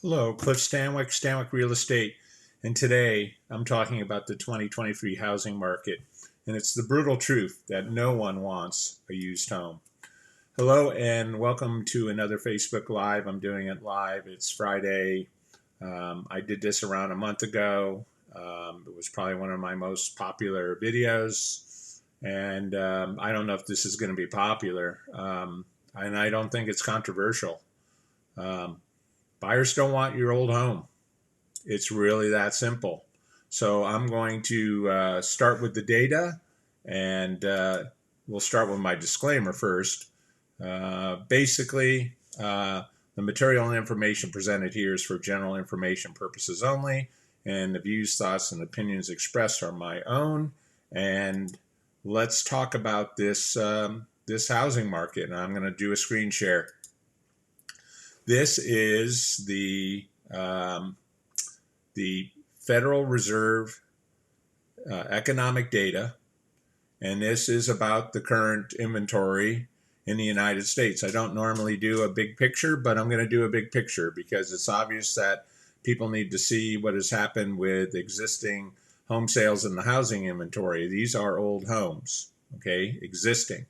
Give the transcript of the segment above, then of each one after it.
Hello, Cliff Stanwyck Real Estate, and today I'm talking about the 2023 housing market, and it's the brutal truth that no one wants a used home. Hello, and welcome to another Facebook Live. I'm doing it live. It's Friday. I did this around a month ago. It was probably one of my most popular videos, and I don't know if this is going to be popular, and I don't think it's controversial. Um, Buyers don't want your old home. It's really that simple. So I'm going to start with the data, and we'll start with my disclaimer first. Basically, the material and information presented here is for general information purposes only, and the views, thoughts, and opinions expressed are my own. And let's talk about this housing market. And I'm going to do a screen share. This is the Federal Reserve economic data, and this is about the current inventory in the United States. I don't normally do a big picture, but I'm going to do a big picture because it's obvious that people need to see what has happened with existing home sales in the housing inventory. These are old homes, okay, existing.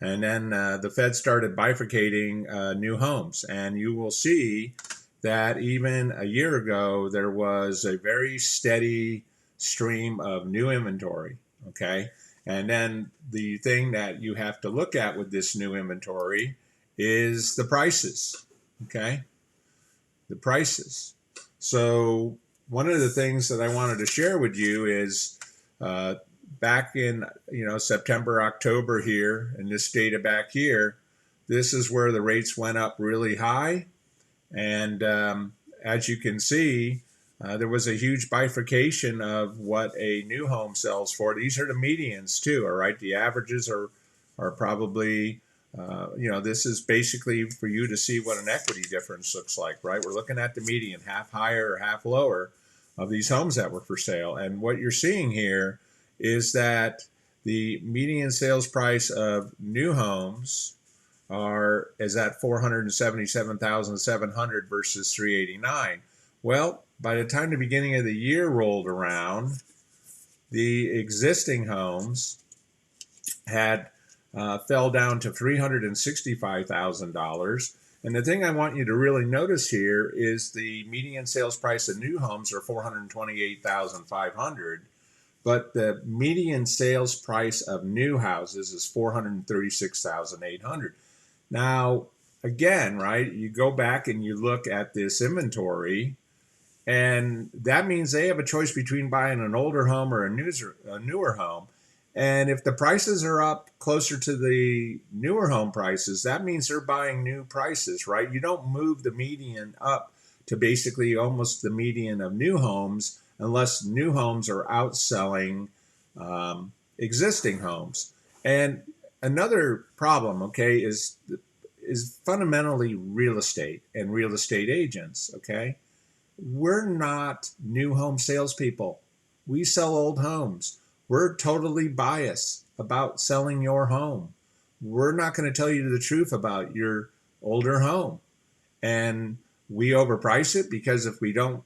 And then the Fed started bifurcating new homes. And you will see that even a year ago, there was a very steady stream of new inventory. Okay. And then the thing that you have to look at with this new inventory is the prices. Okay. The prices. So, one of the things that I wanted to share with you is back in September, October here, and this data back here, this is where the rates went up really high, and as you can see, there was a huge bifurcation of what a new home sells for. These are the medians too, all right? The averages are probably this is basically for you to see what an equity difference looks like, right? We're looking at the median, half higher or half lower, of these homes that were for sale, and what you're seeing here is that the median sales price of new homes is at 477,700 versus 389. Well, by the time the beginning of the year rolled around, the existing homes had fell down to $365,000. And the thing I want you to really notice here is the median sales price of new homes are 428,500. But the median sales price of new houses is 436,800. Now, again, right, you go back and you look at this inventory, and that means they have a choice between buying an older home or a newer home. And if the prices are up closer to the newer home prices, that means they're buying new prices, right? You don't move the median up to basically almost the median of new homes unless new homes are outselling existing homes. And another problem, okay, is fundamentally real estate and real estate agents, okay? We're not new home salespeople. We sell old homes. We're totally biased about selling your home. We're not going to tell you the truth about your older home. And we overprice it because if we don't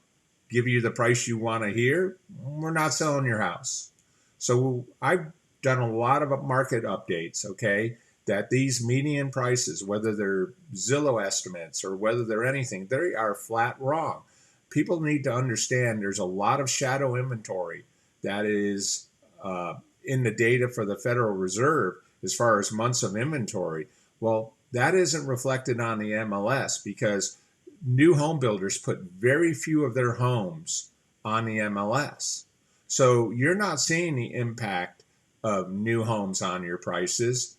give you the price you want to hear, we're not selling your house. So I've done a lot of market updates, okay, that these median prices, whether they're Zillow estimates or whether they're anything, they are flat wrong. People need to understand there's a lot of shadow inventory that is in the data for the Federal Reserve as far as months of inventory. Well, that isn't reflected on the MLS because new home builders put very few of their homes on the MLS. So you're not seeing the impact of new homes on your prices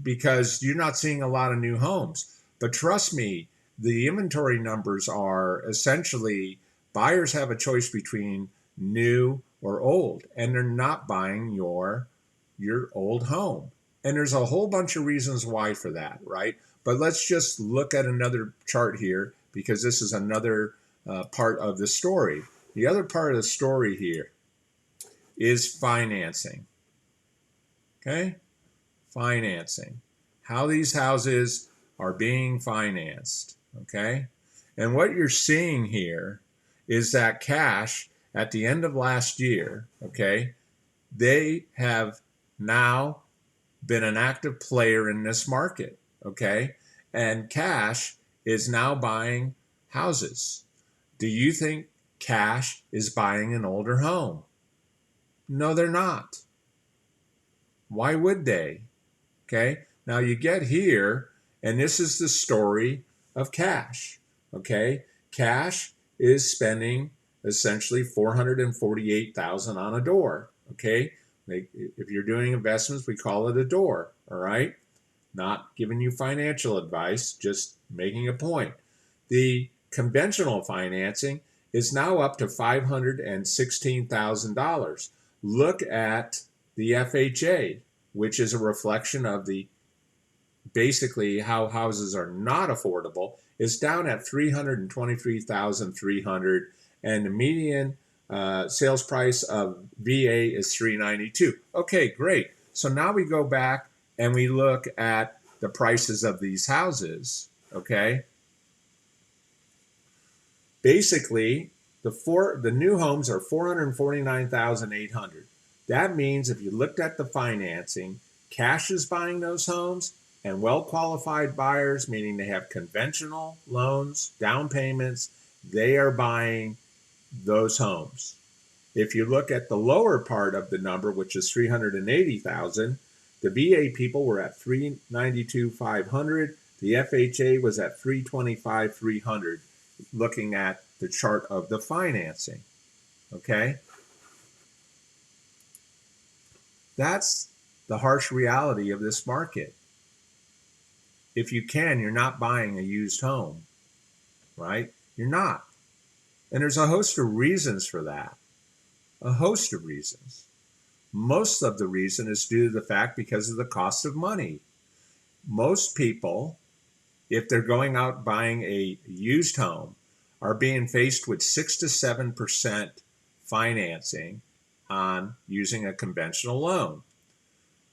because you're not seeing a lot of new homes. But trust me, the inventory numbers are essentially buyers have a choice between new or old, and they're not buying your old home. And there's a whole bunch of reasons why for that, right? But let's just look at another chart here because this is another part of the story. The other part of the story here is financing. Okay? Financing. How these houses are being financed. Okay? And what you're seeing here is that cash at the end of last year, okay, they have now been an active player in this market, okay? And cash is now buying houses. Do you think cash is buying an older home? No, they're not. Why would they? Okay, now you get here, and this is the story of cash. Okay, cash is spending essentially $448,000 on a door. Okay, if you're doing investments, we call it a door. All right, not giving you financial advice, just making a point. The conventional financing is now up to $516,000. Look at the FHA, which is a reflection of the basically how houses are not affordable, is down at $323,300, and the median sales price of VA is $392. Okay, great. So now we go back and we look at the prices of these houses. Okay, basically the new homes are $449,800. That means if you looked at the financing, cash is buying those homes, and well-qualified buyers, meaning they have conventional loans, down payments, they are buying those homes. If you look at the lower part of the number, which is $380,000, the VA people were at $392,500. The FHA was at $325,300. Looking at the chart of the financing, okay? That's the harsh reality of this market. If you can, you're not buying a used home, right? You're not. And there's a host of reasons for that. A host of reasons. Most of the reason is due to the fact because of the cost of money. Most people, if they're going out buying a used home, are being faced with 6 to 7% financing on using a conventional loan.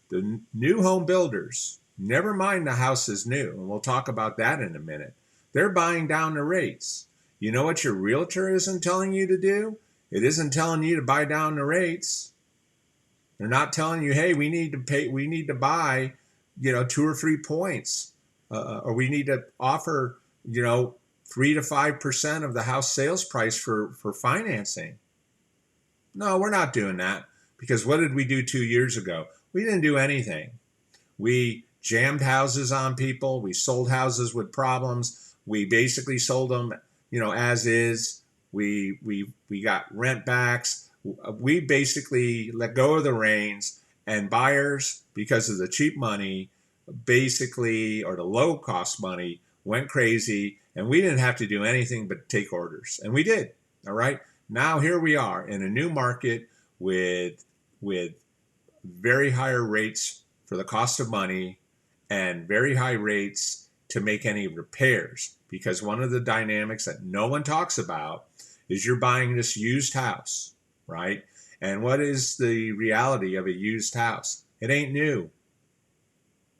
The new home builders, never mind the house is new, and we'll talk about that in a minute, they're buying down the rates. You know what your realtor isn't telling you to do? It isn't telling you to buy down the rates. They're not telling you, hey, we need to buy, 2 or 3 points, or we need to offer, 3 to 5% of the house sales price for financing. No, we're not doing that, because what did we do 2 years ago? We didn't do anything. We jammed houses on people. We sold houses with problems. We basically sold them, as is. We got rent backs. We basically let go of the reins, and buyers, because of the cheap money, basically, or the low cost money, went crazy, and we didn't have to do anything but take orders. And we did. All right. Now here we are in a new market with very higher rates for the cost of money and very high rates to make any repairs, because one of the dynamics that no one talks about is you're buying this used house, right? And what is the reality of a used house? It ain't new,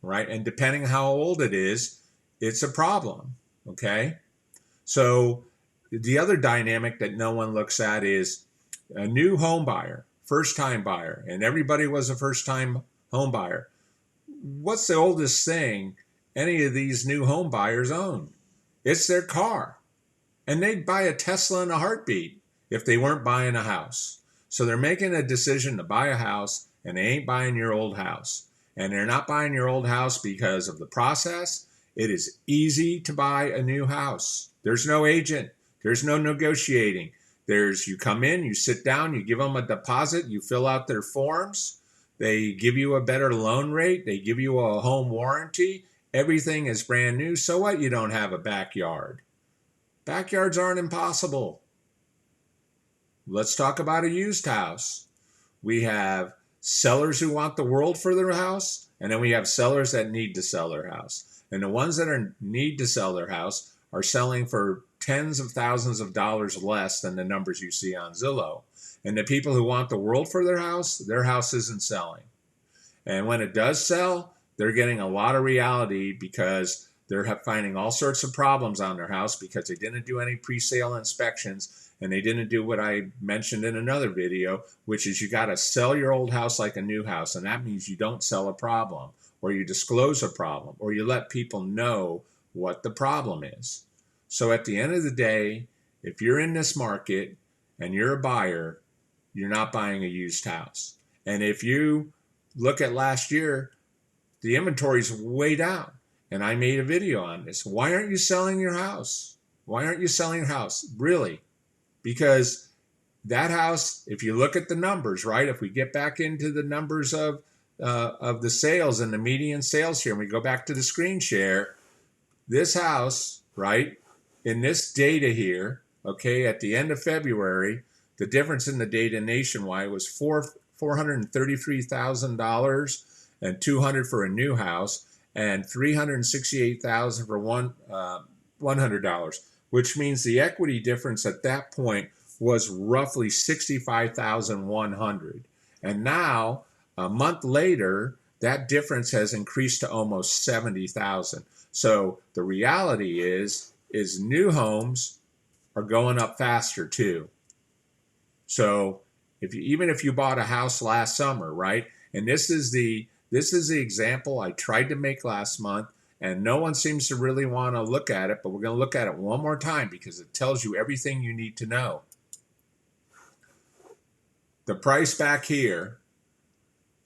right? And depending how old it is, it's a problem, okay? So the other dynamic that no one looks at is a new home buyer, first-time buyer, and everybody was a first-time home buyer. What's the oldest thing any of these new home buyers own? It's their car. And they'd buy a Tesla in a heartbeat if they weren't buying a house. So they're making a decision to buy a house, and they ain't buying your old house. And they're not buying your old house because of the process. It is easy to buy a new house. There's no agent. There's no negotiating. You come in, you sit down, you give them a deposit, you fill out their forms. They give you a better loan rate. They give you a home warranty. Everything is brand new. So what? You don't have a backyard. Backyards aren't impossible. Let's talk about a used house. We have sellers who want the world for their house, and then we have sellers that need to sell their house. And the ones that need to sell their house are selling for tens of thousands of dollars less than the numbers you see on Zillow. And the people who want the world for their house isn't selling. And when it does sell, they're getting a lot of reality because They're finding all sorts of problems on their house because they didn't do any pre-sale inspections, and they didn't do what I mentioned in another video, which is you got to sell your old house like a new house. And that means you don't sell a problem, or you disclose a problem, or you let people know what the problem is. So at the end of the day, if you're in this market and you're a buyer, you're not buying a used house. And if you look at last year, the inventory is way down. And I made a video on this. Why aren't you selling your house? Why aren't you selling your house? Really? Because that house, if you look at the numbers, right? If we get back into the numbers of the sales and the median sales here, and we go back to the screen share, this house, right, in this data here, okay, at the end of February, the difference in the data nationwide was $433,000 and $200 for a new house, and $368,000 for $100, which means the equity difference at that point was roughly $65,100. And now, a month later, that difference has increased to almost $70,000. So the reality is new homes are going up faster too. So even if you bought a house last summer, right? And this is the example I tried to make last month, and no one seems to really want to look at it, but we're going to look at it one more time because it tells you everything you need to know. The price back here,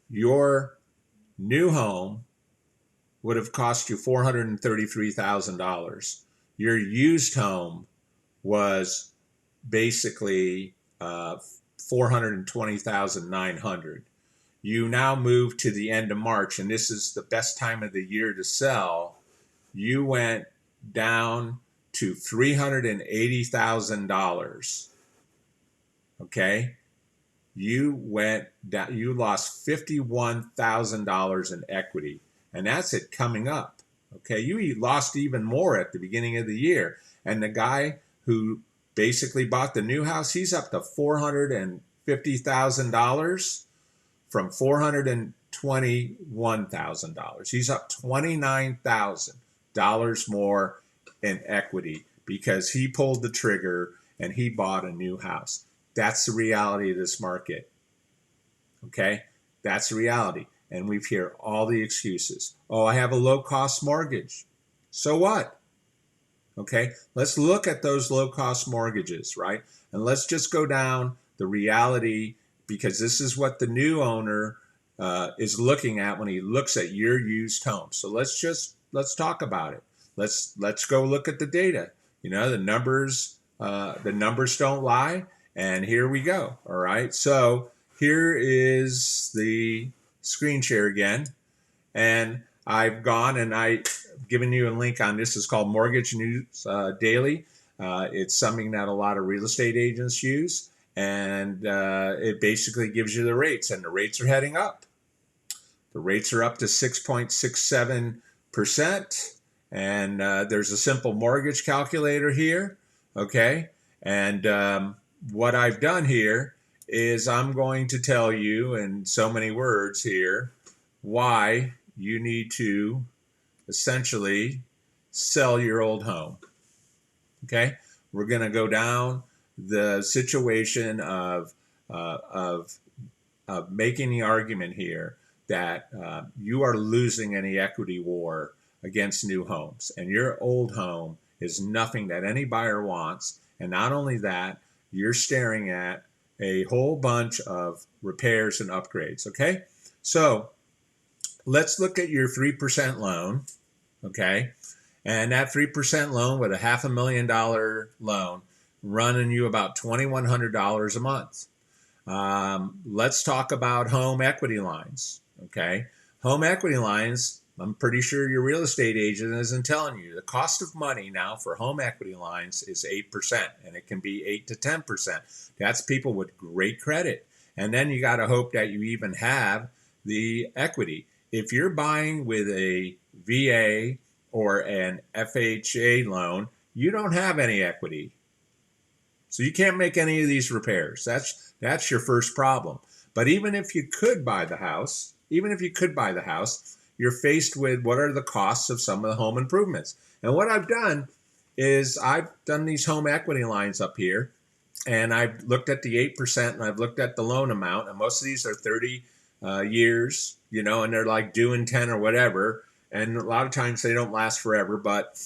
your new home would have cost you $433,000. Your used home was basically $420,900. You now move to the end of March, and this is the best time of the year to sell. You went down to $380,000. Okay? You went down, you lost $51,000 in equity, and that's it coming up. Okay? You lost even more at the beginning of the year. And the guy who basically bought the new house, he's up to $450,000 from $421,000. He's up $29,000 more in equity because he pulled the trigger and he bought a new house. That's the reality of this market. Okay? That's the reality. And we hear all the excuses. Oh, I have a low-cost mortgage. So what? Okay? Let's look at those low-cost mortgages, right? And let's just go down the reality, because this is what the new owner is looking at when he looks at your used home. So let's talk about it. Let's go look at the data. You know, the numbers don't lie. And here we go. All right. So here is the screen share again. And I've gone and I've given you a link on this. It's called Mortgage News Daily. It's something that a lot of real estate agents use. And it basically gives you the rates. And the rates are heading up. The rates are up to 6.67%. And there's a simple mortgage calculator here. Okay. And what I've done here is I'm going to tell you in so many words here why you need to essentially sell your old home. Okay, we're going to go down the situation of making the argument here that you are losing any equity war against new homes, and your old home is nothing that any buyer wants. And not only that, you're staring at a whole bunch of repairs and upgrades. Okay, so let's look at your 3% loan. Okay, and that 3% loan with a $500,000 loan running you about $2,100 a month. Let's talk about home equity lines. Okay, home equity lines, I'm pretty sure your real estate agent isn't telling you. The cost of money now for home equity lines is 8%, and it can be 8 to 10%. That's people with great credit. And then you got to hope that you even have the equity. If you're buying with a VA or an FHA loan, you don't have any equity. So you can't make any of these repairs. That's your first problem. But even if you could buy the house, you're faced with what are the costs of some of the home improvements. And what I've done is I've done these home equity lines up here, and I've looked at the 8% and I've looked at the loan amount, and most of these are 30 years, and they're like due in 10 or whatever. And a lot of times they don't last forever, but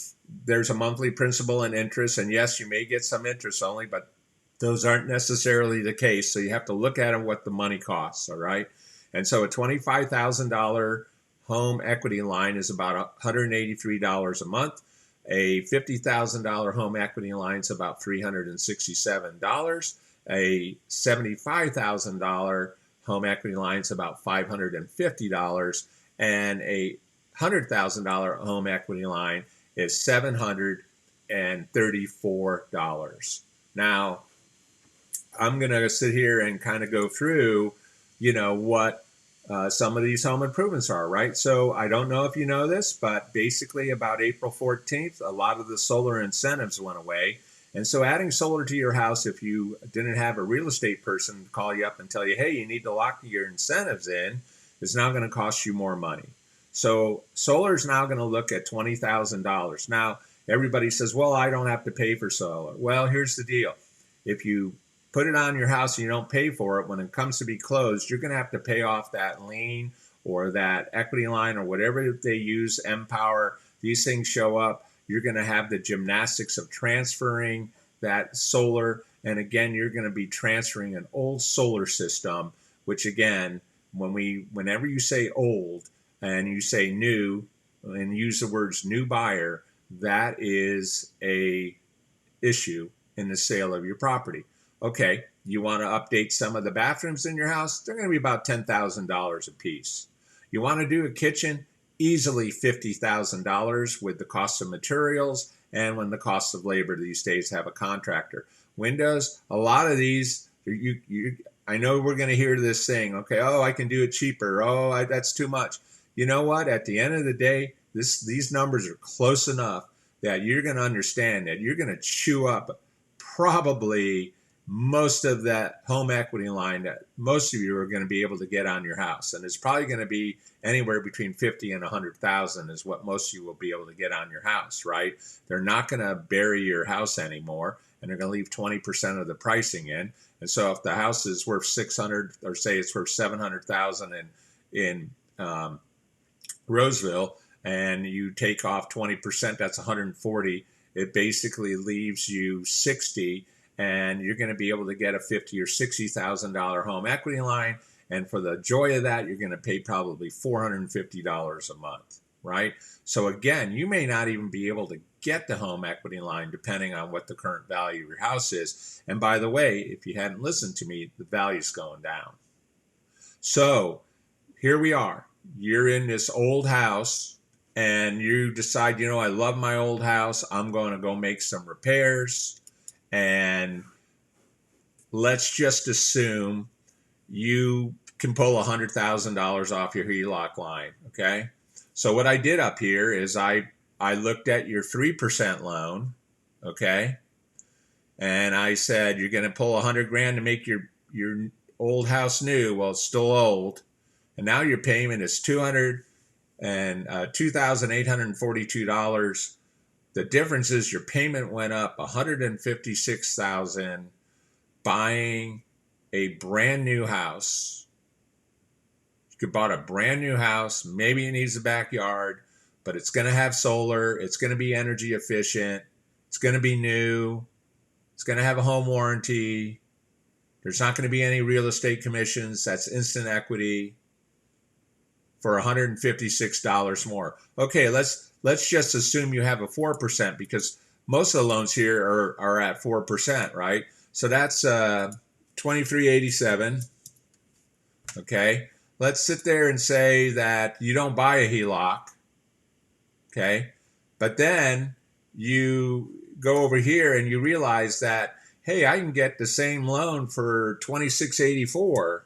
there's a monthly principal and interest. And yes, you may get some interest only, but those aren't necessarily the case. So you have to look at what the money costs. All right. And so a $25,000 home equity line is about $183 a month. A $50,000 home equity line is about $367. A $75,000 home equity line is about $550. And a $100,000 home equity line is $734. Now, I'm going to sit here and kind of go through, what some of these home improvements are, right? So I don't know if you know this, but basically about April 14th, a lot of the solar incentives went away. And so adding solar to your house, if you didn't have a real estate person call you up and tell you, hey, you need to lock your incentives in, is now going to cost you more money. So solar is now going to look at $20,000. Now, everybody says, well, I don't have to pay for solar. Well, here's the deal. If you put it on your house and you don't pay for it, when it comes to be closed, you're going to have to pay off that lien or that equity line or whatever they use, Empower. These things show up. You're going to have the gymnastics of transferring that solar. And again, you're going to be transferring an old solar system, which again, whenever you say old and you say new and use the words new buyer, that is a issue in the sale of your property. Okay, you want to update some of the bathrooms in your house? They're going to be about $10,000 a piece. You want to do a kitchen? Easily $50,000 with the cost of materials and when the cost of labor these days have a contractor. Windows, a lot of these, I know we're going to hear this thing, okay, oh, I can do it cheaper. Oh, that's too much. You know what? At the end of the day, these numbers are close enough that you're going to understand that you're going to chew up probably most of that home equity line that most of you are going to be able to get on your house. And it's probably going to be anywhere between 50 and 100,000 is what most of you will be able to get on your house, right? They're not going to bury your house anymore, and they're going to leave 20% of the pricing in. And so if the house is worth 600, or say it's worth 700,000 in Roseville, and you take off 20%, that's 140. It basically leaves you 60, and you're going to be able to get a $50,000 or $60,000 home equity line. And for the joy of that, you're going to pay probably $450 a month, right? So again, you may not even be able to get the home equity line depending on what the current value of your house is. And by the way, if you hadn't listened to me, the value's going down. So here we are. You're in this old house and you decide, I love my old house. I'm going to go make some repairs. And let's just assume you can pull $100,000 off your HELOC line, okay? So what I did up here is I looked at your 3% loan, okay? And I said, you're going to pull $100,000 to make your old house new. Well, it's still old. And now your payment is $2,842. The difference is your payment went up $156,000 buying a brand new house. You could buy a brand new house. Maybe it needs a backyard, but it's going to have solar. It's going to be energy efficient. It's going to be new. It's going to have a home warranty. There's not going to be any real estate commissions. That's instant equity for $156 more. Okay, let's just assume you have a 4% because most of the loans here are at 4%, right? So that's $23.87. Okay, let's sit there and say that you don't buy a HELOC. Okay, but then you go over here and you realize that, hey, I can get the same loan for $26.84.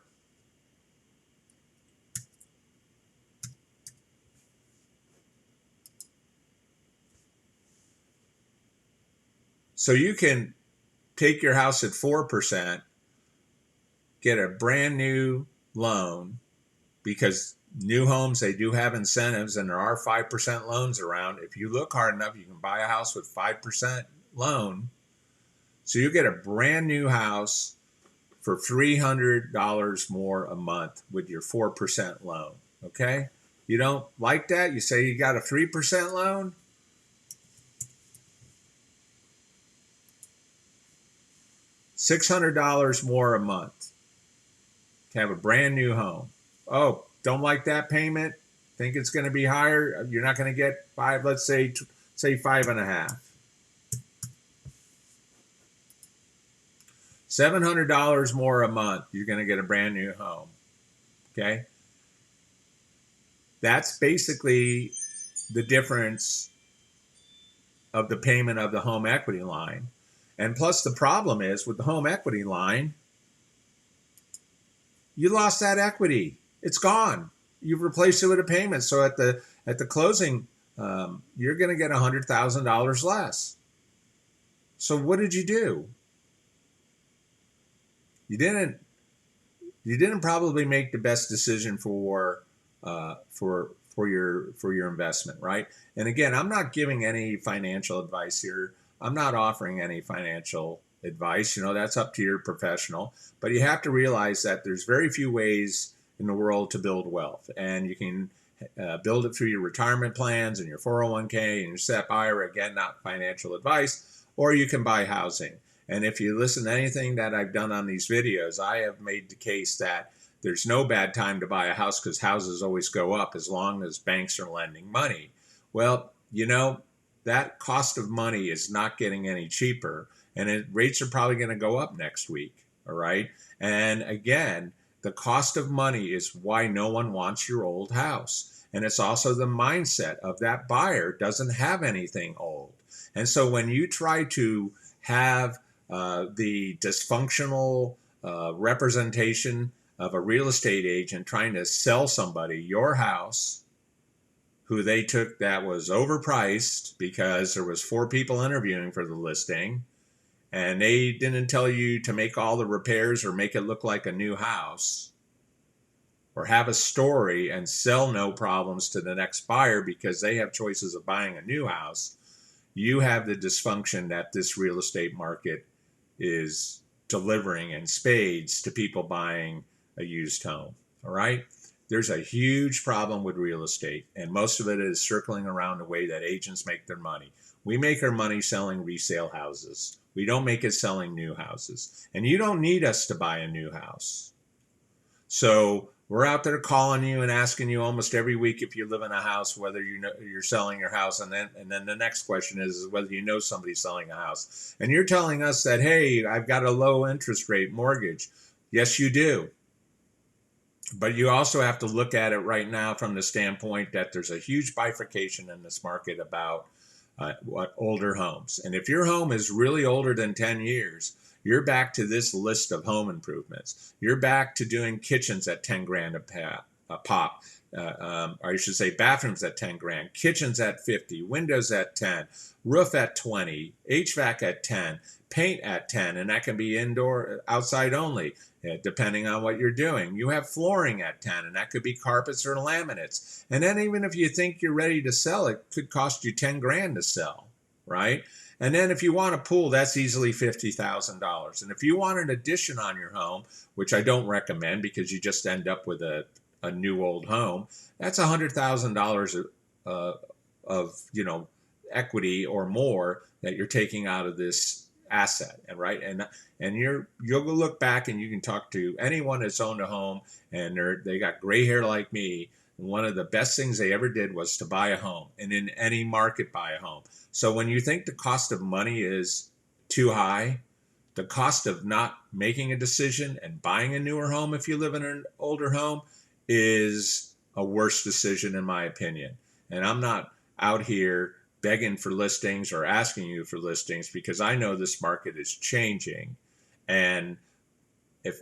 So you can take your house at 4%, get a brand new loan because new homes, they do have incentives, and there are 5% loans around. If you look hard enough, you can buy a house with 5% loan. So you get a brand new house for $300 more a month with your 4% loan. Okay? You don't like that? You say you got a 3% loan? $600 more a month to have a brand new home. Oh, don't like that payment? Think it's going to be higher? You're not going to get five, let's say 5.5. $700 more a month, you're going to get a brand new home. Okay? That's basically the difference of the payment of the home equity line. And plus, the problem is with the home equity line, you lost that equity. It's gone. You've replaced it with a payment. So at the closing, you're going to get $100,000 less. So what did you do? You didn't probably make the best decision for your investment, right? And again, I'm not giving any financial advice here. I'm not offering any financial advice. That's up to your professional. But you have to realize that there's very few ways in the world to build wealth, and you can build it through your retirement plans and your 401k and your SEP IRA. Again, not financial advice. Or you can buy housing. And if you listen to anything that I've done on these videos, I have made the case that there's no bad time to buy a house because houses always go up as long as banks are lending money. Well, that cost of money is not getting any cheaper, and rates are probably going to go up next week. All right. And again, the cost of money is why no one wants your old house. And it's also the mindset of that buyer doesn't have anything old. And so when you try to have the dysfunctional representation of a real estate agent trying to sell somebody your house who they took that was overpriced because there was 4 people interviewing for the listing, and they didn't tell you to make all the repairs or make it look like a new house or have a story and sell no problems to the next buyer because they have choices of buying a new house. You have the dysfunction that this real estate market is delivering in spades to people buying a used home. All right. There's a huge problem with real estate, and most of it is circling around the way that agents make their money. We make our money selling resale houses. We don't make it selling new houses. And you don't need us to buy a new house. So we're out there calling you and asking you almost every week if you live in a house, whether you're selling your house. And then the next question is whether you know somebody's selling a house. And you're telling us that, hey, I've got a low interest rate mortgage. Yes, you do. But you also have to look at it right now from the standpoint that there's a huge bifurcation in this market about what older homes. And if your home is really older than 10 years, you're back to this list of home improvements. You're back to doing kitchens at 10 grand a pop. Or I should say bathrooms at 10 grand, kitchens at 50, windows at 10, roof at 20, HVAC at 10, paint at 10, and that can be indoor, outside only, depending on what you're doing. You have flooring at 10, and that could be carpets or laminates. And then even if you think you're ready to sell, it could cost you 10 grand to sell, right? And then if you want a pool, that's easily $50,000. And if you want an addition on your home, which I don't recommend because you just end up with a new old home, that's $100,000 of equity or more that you're taking out of this asset. And right, and you'll go look back and you can talk to anyone that's owned a home and they got gray hair like me. One of the best things they ever did was to buy a home, and in any market buy a home. So when you think the cost of money is too high, the cost of not making a decision and buying a newer home if you live in an older home is a worse decision in my opinion. And I'm not out here begging for listings or asking you for listings because I know this market is changing. And if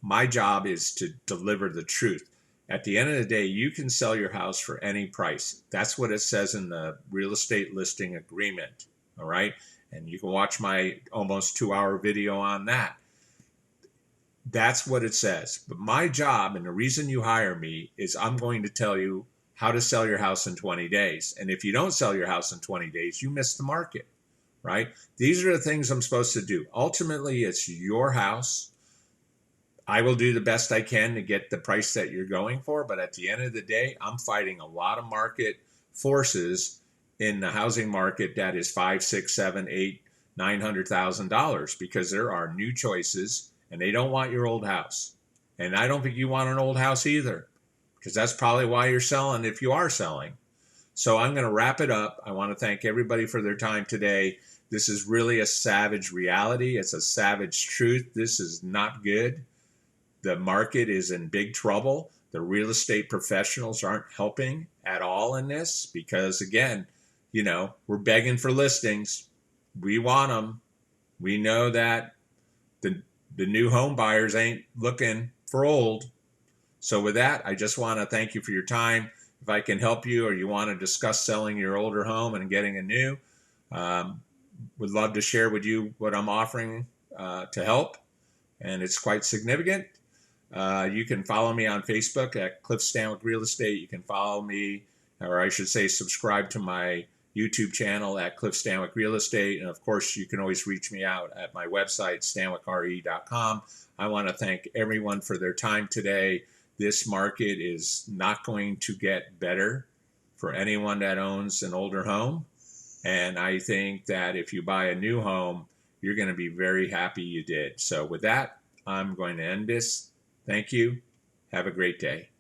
my job is to deliver the truth, at the end of the day, you can sell your house for any price. That's what it says in the real estate listing agreement. All right. And you can watch my almost 2-hour video on that. That's what it says. But my job and the reason you hire me is I'm going to tell you how to sell your house in 20 days. And if you don't sell your house in 20 days, you miss the market, right? These are the things I'm supposed to do. Ultimately, it's your house. I will do the best I can to get the price that you're going for. But at the end of the day, I'm fighting a lot of market forces in the housing market that is five, six, seven, eight, $900,000 because there are new choices and they don't want your old house. And I don't think you want an old house either because that's probably why you're selling if you are selling. So I'm going to wrap it up. I want to thank everybody for their time today. This is really a savage reality. It's a savage truth. This is not good. The market is in big trouble. The real estate professionals aren't helping at all in this because, again, we're begging for listings. We want them. We know that the new home buyers ain't looking for old. So with that, I just want to thank you for your time. If I can help you or you want to discuss selling your older home and getting a new, would love to share with you what I'm offering to help. And it's quite significant. You can follow me on Facebook at Cliff Stanwick Real Estate. You can follow me, or I should say subscribe to my YouTube channel at Cliff Stanwick Real Estate. And of course, you can always reach me out at my website, stanwickre.com. I want to thank everyone for their time today. This market is not going to get better for anyone that owns an older home. And I think that if you buy a new home, you're going to be very happy you did. So with that, I'm going to end this. Thank you. Have a great day.